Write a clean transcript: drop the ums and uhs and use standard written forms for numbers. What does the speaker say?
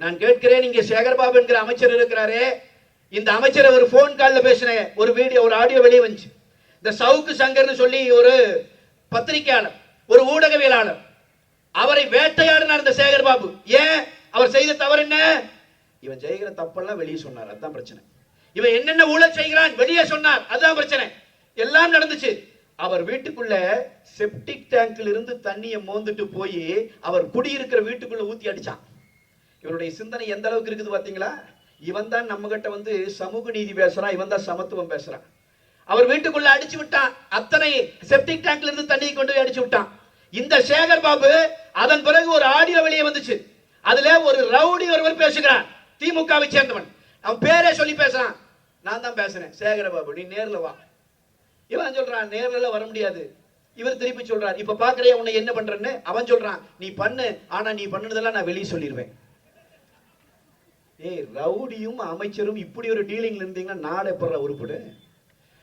நான் கேட்கிறேன், இங்கே சேகர்பாபு என்கிற அமைச்சர் இருக்கிறாரே, இந்த அமைச்சர் ஒரு போன் கால்ல பேசின ஒரு வீடியோ, ஒரு ஆடியோ வெளியே வந்துச்சு. இந்த சவுக்கு சங்கர்னு சொல்லி ஒரு பத்திரிகையாளர், ஒரு ஊடகவியலாளர், அவரை வேட்டையாடினார் இந்த சேகர்பாபு. ஏன்? அவர் செய்த தவறு என்ன? இவன் செய்கிற தப்பெல்லாம் வெளியே சொன்னார், அதுதான் பிரச்சனை. இவன் என்னென்ன ஊழல் செய்கிறான் வெளியே சொன்னார், அதுதான் பிரச்சனை. எல்லாம் நடந்துச்சு. அவர் வீட்டுக்குள்ள செப்டிக் டேங்க்ல இருந்து தண்ணியை மோந்துட்டு போய் அவர் குடியிருக்கிற வீட்டுக்குள்ள ஊத்தி அடிச்சான். இவருடைய சிந்தனை எந்த அளவுக்கு இருக்குது பாத்தீங்களா? இவன் தான் நம்ம கிட்ட வந்து சமூக நீதி பேசுறான், இவன் தான் சமத்துவம் பேசுறான். அவர் வீட்டுக்குள்ள அடிச்சு விட்டான், அத்தனை செப்டிக் டேங்க்ல இருந்து தண்ணியை கொண்டு போய் அடிச்சு விட்டான். இந்த சேகர்பாபு அதன் பிறகு ஒரு ஆடியோ வெளியே வந்துச்சு. அதுல ஒரு ரவுடி ஒருவர் பேசுகிறான், திமுகவை சேர்ந்தவன். அவன் பேரே சொல்லி பேசுறான், நான் தான் பேசுறேன் சேகர்பாபு, நீ நேர்ல வா. இவன் சொல்றான் நேர்ல வர முடியாது. இவர் திருப்பி சொல்றார், இப்ப பாக்குறியா உன்னை என்ன பண்றேன்னு. அவன் சொல்றான், நீ பண்ணு, ஆனா நீ பண்ணுனதெல்லாம் நான் வெளியே சொல்லிடுவேன். ஏய், ரவுடியும் அமைச்சரும் இப்படி ஒரு டீலிங்ல இருந்தீங்கன்னா நாடு எப்பற உருப்படு?